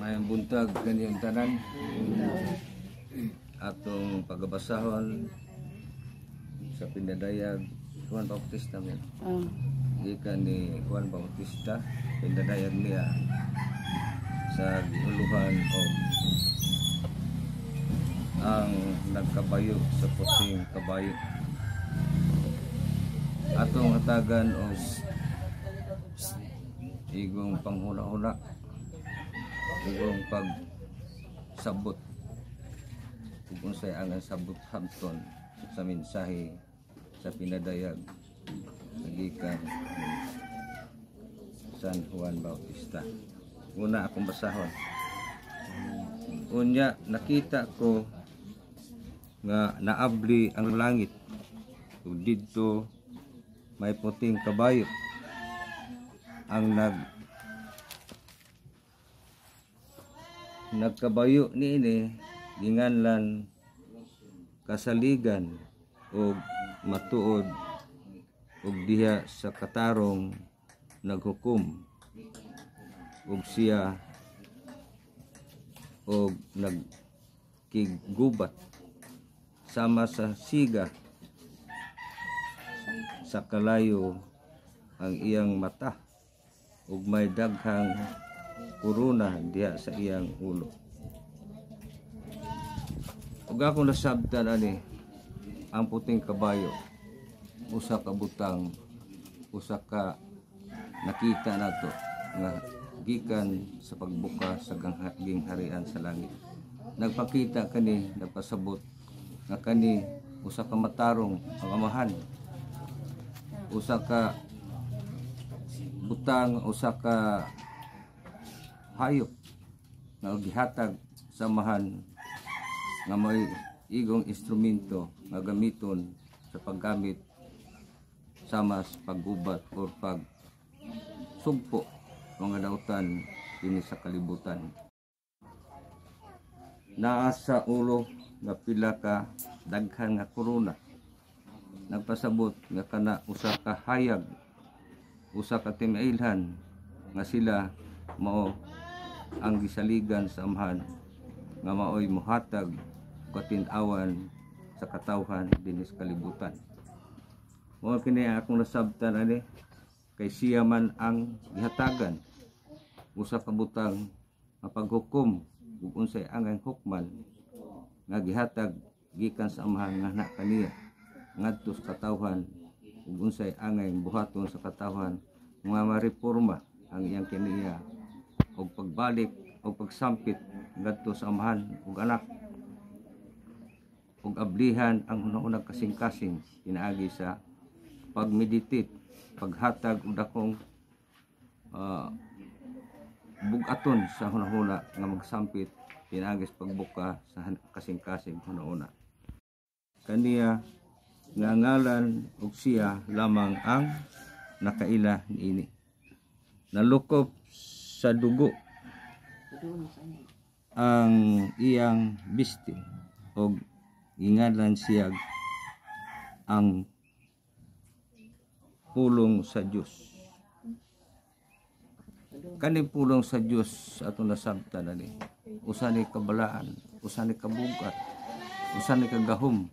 Mayang buntag kanyang tanan atong pagabasahon sa Pindadayag Juan Bautista men. Gikan ni Juan Bautista, Pindadayag niya sa giuluhan o ang nagkabayo sa puting kabayo. Atong hatagan o igong panghula-hula, igong pagsabot kung unsay ang sabot hamton sa mensahe sa Pinadayag gikan San Juan Bautista. Una akong basahon. Unya nakita ko nga naabli ang langit. Ug didto may puting kabayo ang nagkabayo niini ginganlan kasaligan o matuod ug diha sa katarong naghukom ug siya og nagkigubat sama sa siga sa kalayo ang iyang mata ug may daghang korona diha sa iyang ulo. Ug ako nasabtan ani ang puting kabayo usa ka butang, usa ka nakita nato nga gikan sa pagbuka sa gingharian sa langit. Nagpakita kani, nagpasabot nga kani usa ka matarong ang amahan, usa ka butang, usa ka hayop nga gihatag sa amahan nga may igong instrumento nga gamiton sa paggamit sama sa paggubat o pagsugpo mga dautan dinhi sa kalibutan. Naa sa ulo nga pila ka daghan nga korona. Nagpasabot nga kana usa ka hayag, usa ka timailhan nga sila mao ang gisaligan sa amahan nga maoy mohatag katin-awan sa katawhan dinhi sa kalibutan. Mo kini akong nasabtan ani kay siya man ang gihatagan usa ka butang nga paghukom ug unsay angay hukman nga gihatag gikan sa amahan nga na kaniya ngadto sa katawhan ug unsay angay buhaton sa katawhan nga mareporma ang iyang kaniya ug pagbalik o pagsampit ngadto sa amahan ug anak ug ablihan ang una-unang kasing-kasing pinaagi sa pagmeditate, paghatag og dakong bugaton sa hunahuna nga magsampit pinaagi sa pagbuka sa kasing-kasing hunahuna. Kaniya nga ngalan ug siya lamang ang nakaila niini. Nalukop sa dugo ang iyang bisti og ginganlan siya ang pulong sa Dios. Kani pulong sa Dios atong nasabtan ani usa ni kabalaan, usa ni kabugat, usa ni kagahom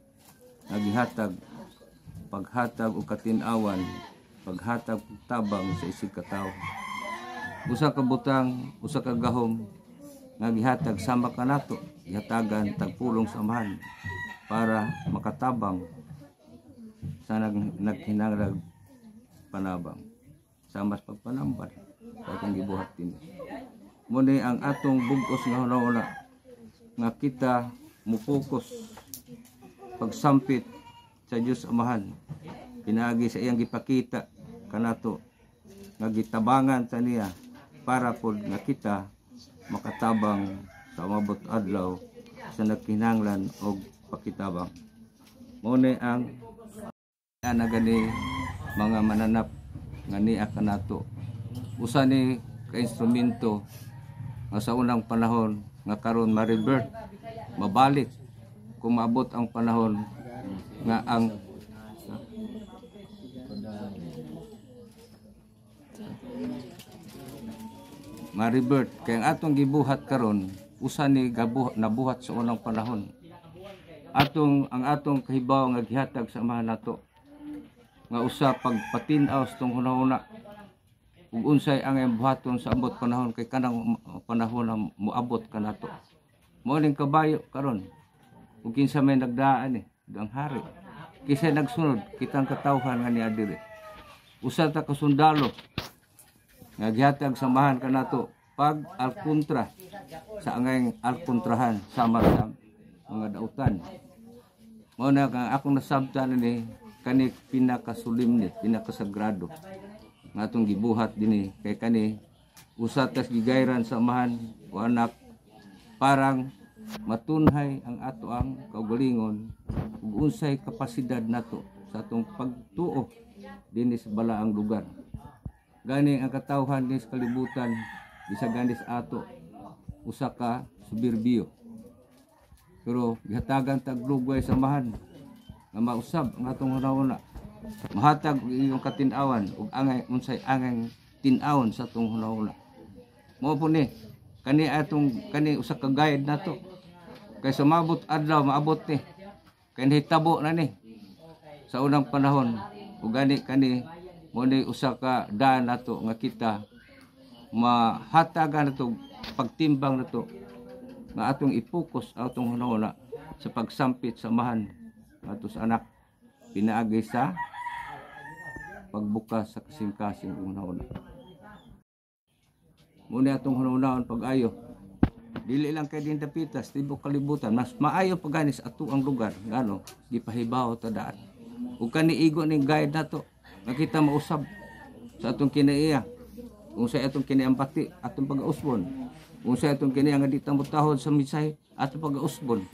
nga gihatag paghatag og katin-awan, paghatag og tabang sa isig katawo. Usa ka butang, usa ka gahom nga gihatag sama kanato, gihatagan tagpulong sa amahan para makatabang sa naghinarag panabang sama sa pagpanambal sa atong gibuhat din. Muna ang atong bugos nga hunahuna nga kita mupokus pagsampit sa Dios Amahan pinaagi sa iyang gipakita kanato nga gitabangan sa niya para pod nga kita makatabang sa umabot adlaw sa nagkinahanglan og pakitabang. Muna ang anagani mga mananap nga niya kanato usa ni ka instrumento nga sa unang panahon nga karon ma-revert, mabalik kung maabot ang panahon nga ang ma-revert kay ang atong gibuhat karon usa ni nabuhat sa unang panahon. Ang atong kahibaw nga gihatag sa amahan nato nga usa pagpatin-aw sa tong hunahuna ug unsay ang iyang buhaton sa abot panahon kay kanang panahon na moabot kanato. Mao ning kabayo karon ug kinsa may nagdaan ang hari kisay nagsunod kitang katawhan nga niya diri. Usa ta ka sundalo nga gihatag samahan kanato pag alkontra sa angay alkontrahan sama sa mga dautan. Mao na kang akong nasabtan ni kani pinakasulimnit, pinakasagrado nga atong gibuhat dinhi kay kani usa tas gigayran samahan o anak parang matunhay ang ato ang kaugalingon ug unsay kapasidad nato sa atong pagtuo dinhi sa balaang lugar. Gani ang katawhan dinhi sa kalibutan bisag sa ato usa ka subirbio. Pero gihatagan tag lugway samahan nga mausab ang atong hunahuna. Mahatag iyong katin-awan ug angay unsay angay tin-awon sa atong hunahuna. Mao po ni kani usa ka guide nato. Kay sumabot adlaw maabot ni kay nahitabo na ni sa unang panahon ug gani kani mo ni usa ka daan nato nga kita mahatagan nato pagtimbang nato nga atong ipokus atong hunahuna sa pagsampit samahan ato sa anak pinaagi sa pagbukas sa kasing-kasing hunahuna. Muna atong hunahunahon pag-ayo dili lang kay din dapitas tibok kalibutan mas maayo pagani sa ato ang lugar ngano gipahibaw ta daan ug kani igo ning guide nato nga kita mausab sa atong kinaiya unsay atong kiniambati atong pag-usbon unsay atong kini nga di tamutahod sa misay atong pag-usbon.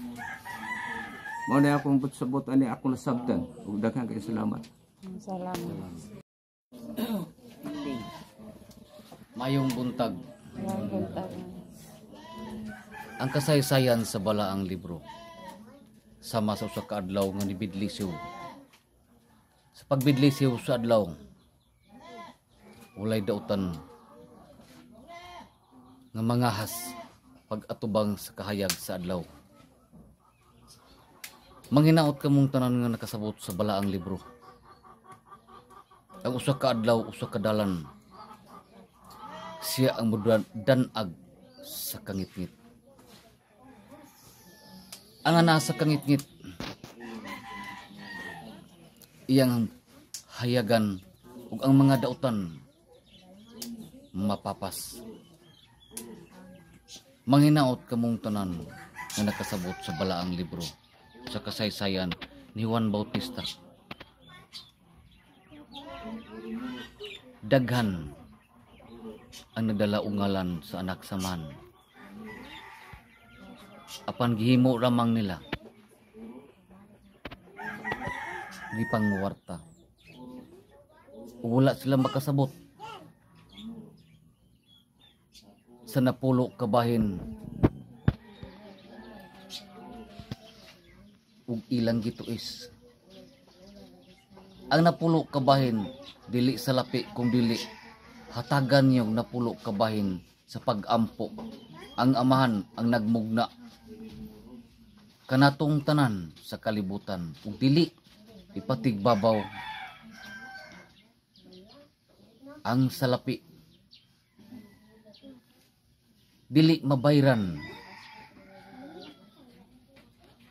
Mao na akong butsabot ani ako nasabtan ug daghang kay salamat. Salamat. Mayong buntag. Mayong buntag. Ang kasaysayan sa balaang libro sama sa usa ka adlaw nga nibidlisiw. Sa pagbidlisiw sa adlaw walay dautan nga mangahas pag-atubang sa kahayag sa adlaw. Manghinaot kamong tanan nga nakasabot sa balaang libro. Ang usa ka adlaw, usa ka dalan. Siya ang danag sa kangitngit. Ang ana sa kangitngit, iyang hayagan ug ang mga dautan mapapas. Manghinaot kamong tanan nga nakasabot sa balaang libro sa kasaysayan ni Juan Bautista. Daghan ang nagdalaungalan sa anak sa man. Apan gihimo ramang nila gipangwarta. Wala sila makasabot sa napulo kabahin ug ilang gituis. Ang napulo kabahin dili sa lapi kung dili hatagan yung napulo kabahin sa pag-ampo. Ang amahan ang nagmugna kanatong tanan sa kalibutan ug dili ipatigbabaw ang salapi. Dili mabayran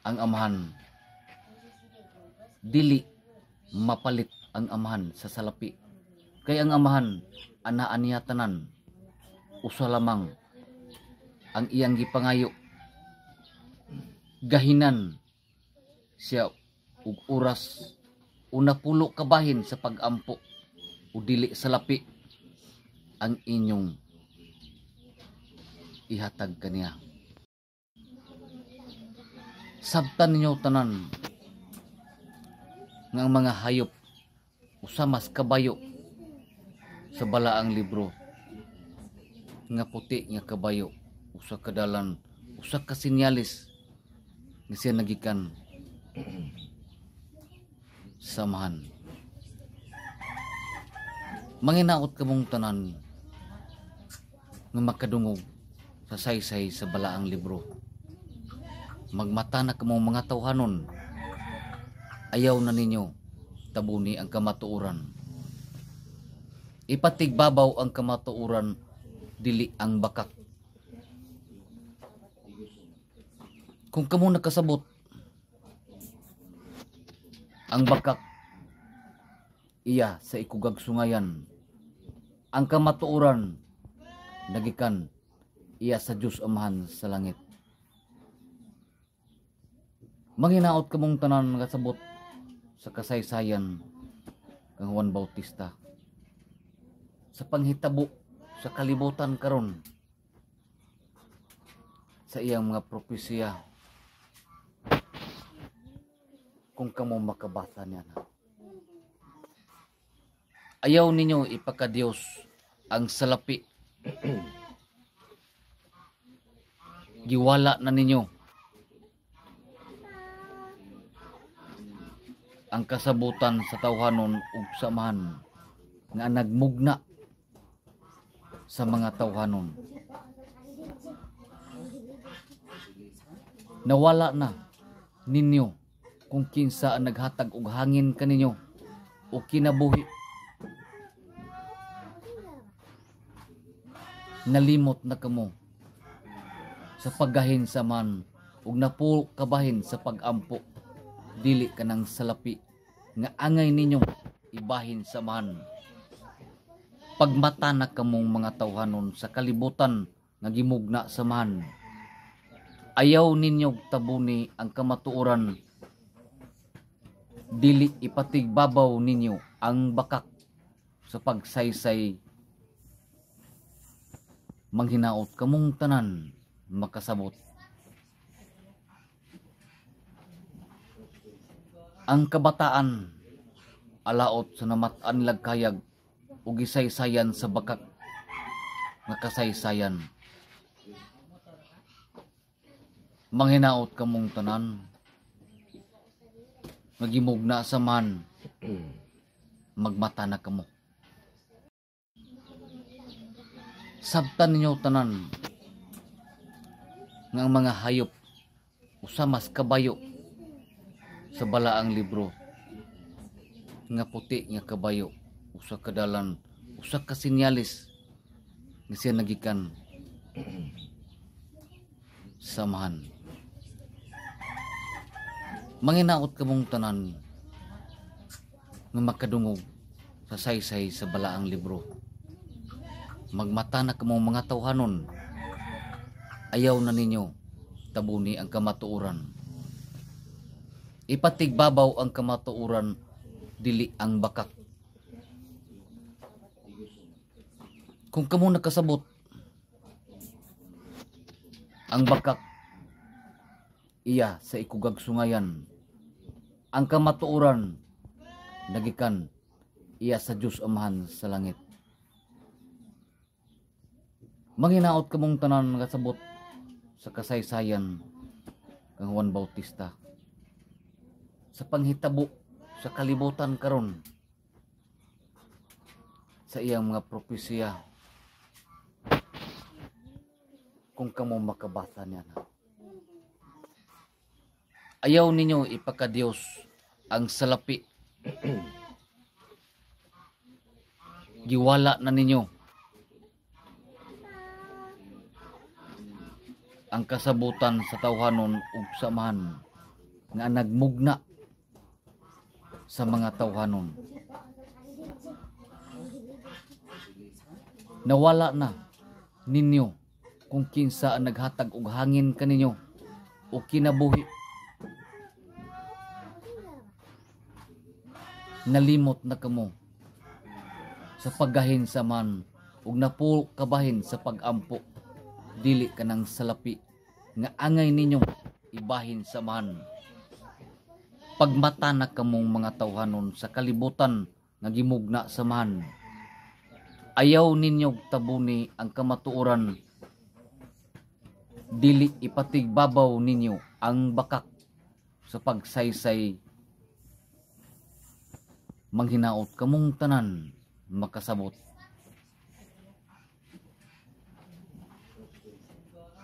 ang amahan. Dili mapalit ang amahan sa salapi. Kay ang amahan anaan niya tanan. Usa lamang ang iyang gipangayo. Gahinan siya ug oras una pulo kabahin sa pag-ampo o dili salapi ang inyong ihatag kaniya. Sabtan ninyo tanan ng mga hayop usamas kabayo sa balaang libro nga puti nga kabayo usa ka dalan usa ka sinyalis nga siya nagikan samahan. Manginaot kamong tanan nga makadungog sa saysay sa balaang libro. Magmata na kamo mga tawhanon, ayaw na ninyo tabuni ang kamatuoran. Ipatigbabaw ang kamatuoran, dili ang bakak. Kung kamo nakasabot, ang bakak iya sa ikugag sungayan, ang kamatuoran nagikan iya sa Diyos Amahan sa langit. Manghinaot kamong tanan nga sabot sa kasaysayan kang Juan Bautista, sa panghitabo sa kalibutan karon, sa iyang mga propesya, kung kamo makabasa niya na. Ayaw ninyo ipakadiyos ang salapi. Giwala na ninyo ang kasabutan sa tawhanon ug samahan nga nagmugna sa mga tawhanon. Nawala na ninyo kung kinsa ang naghatag og hangin kaninyo o kinabuhi. Nalimot na kamo sa paggahin sa man ug napulo kabahin sa pagampo, dili kanang salapi nga angay ninyo ibahin sa man. Pagmata na kamong mga tawhanon sa kalibutan nga gimugna sa man, ayaw ninyo tabuni ang kamatuoran, dili ipatigbabaw ninyo ang bakak sa pagsaysay. Manghinaot kamong tanan makasabot. Ang kabataan alaot sa namatan lagkayag ug gisaysayan sa bakak nga kasaysayan. Manghinaot kamong tanan nagimugna sa man, magmata na kamo. Sabtan ninyo tanan nga ang mga hayop usa mas kabayo sa balaang libro, nga puti nga kabayo usa kadalan, usa ka sinyalis nga siya nagikan samahan. Manghinaot kamong tanan nga makadungog sa saysay sa balaang libro. Magmata na kamong mga tawhanon, ayaw na ninyo tabuni ang kamatuoran. Ipatigbabaw ang kamatuoran, dili ang bakak. Kung kamo nakasabot, ang bakak iya sa ikugag sungayan, ang kamatuoran nagikan iya sa Diyos Amahan sa langit. Manghinaot kamong tanan nga sabot sa kasaysayan kang Juan Bautista, sa panghitabo sa kalibutan karon, sa iyang mga propesya, kung kamo makabasa niya na. Ayaw ninyo ipakadiyos ang salapi. Giwala na ninyo ang kasabutan sa tawhanon ug samahan nga nagmugna sa mga tawhanon. Nawala na ninyo kung kinsa ang naghatag og hangin kaninyo o kinabuhi. Nalimot na kamo sa paggahin sa man ug napulo kabahin sa pagampo, dili kanang salapi nga angay ninyo ibahin sa man. Pagmata na kamong mga tawhanon sa kalibutan nga gimugna sa man, ayaw ninyo tabuni ang kamatuoran, dili ipatigbabaw ninyo ang bakak sa pagsaysay. Manghinaot kamong tanan makasabot.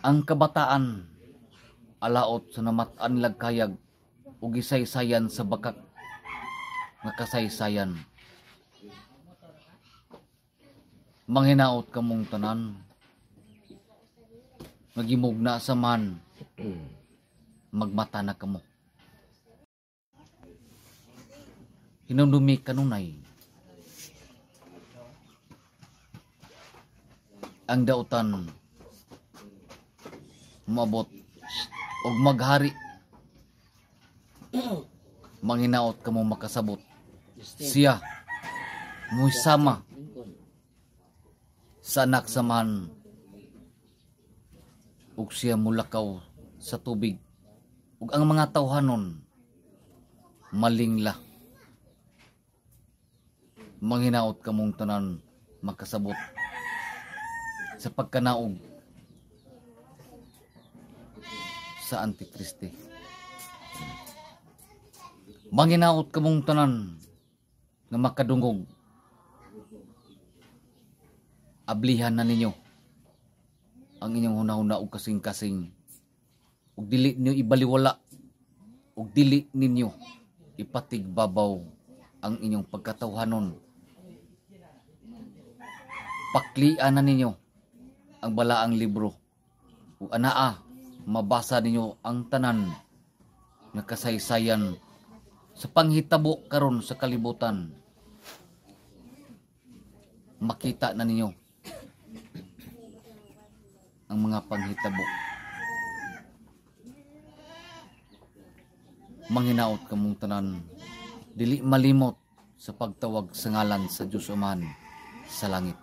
ang kabataan alaot sa namatan lagkayag ug gisaysayan sa bakak nga kasaysayan. Manghinaot kamong tanan nagimugna sa man magmata na kamo. Hinumdumi kanunay ang dautan moabot og maghari. Manghinaot kamo makasabot siya mo'y sama sa anak sa man ug siya mulakaw sa tubig ug ang mga tawhanon malingla. Manghinaot kamong tanan makasabot sa pagkanaog sa Antikriste. Manghinaot kamong tanan nga makadungog. Ablihan na ninyo ang inyong hunahuna ug kasing-kasing ug dili ninyo ibaliwala ug dili ninyo ipatigbabaw ang inyong pagkatawhanon. Paklian na ninyo ang balaang libro ug anaa mabasa ninyo ang tanan nga kasaysayan sa panghitabo karon sa kalibutan. Makita na ninyo ang mga panghitabo. Manghinaot kamong tanan dili malimot sa pagtawag sa ngalan sa Diyos Aman sa langit.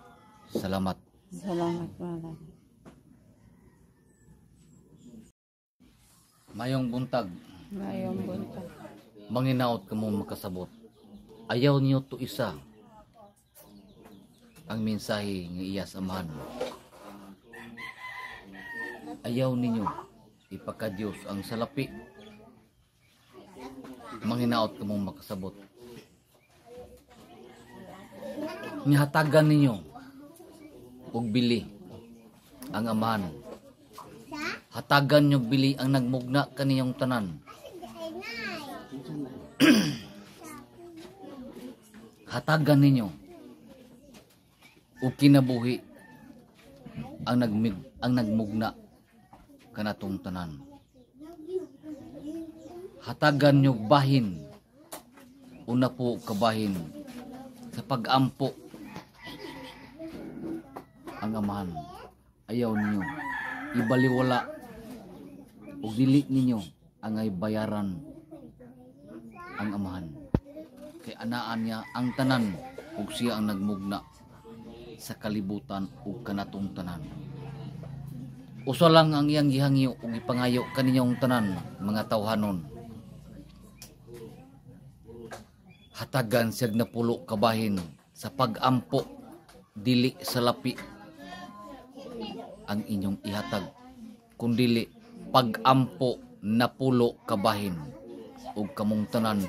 Salamat. Salamat malam. Mayong buntag, Mayong buntag. manghinaot kamo makasabot. Ayaw niyo to isa ang mensahe nga iya samahan. Ayaw ninyo ipakadiyos ang salapi. Manghinaot kamo makasabot. Nihatagan ninyo og bili ang amahan. Hatagan nyo bili ang nagmugna kaniyong tanan. Hatagan ninyo ug kinabuhi ang nagmugna kanatong tanan. Hatagan nyo bahin una po kabahin sa pag-ampo ang amahan. Ayaw ninyo ibaliwala ug dili ninyo angay bayaran ang amahan. Kay anaan niya ang tanan ug siya ang nagmugna sa kalibutan ug kanatong tanan. Usa lang ang iyang gihangyo ug ipangayo kaninyong tanan mga tawhanon. Hatagan siyag napulo kabahin sa pag-ampo dili sa lapi ang inyong ihatag kundili pag-ampo napulo kabahin ug kamong tanan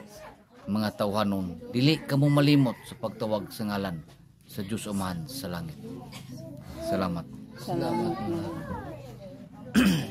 mga tawhanon dili kamo malimot sa pagtawag sa ngalan sa Diyos Amahan sa langit. Salamat. Salamat malam.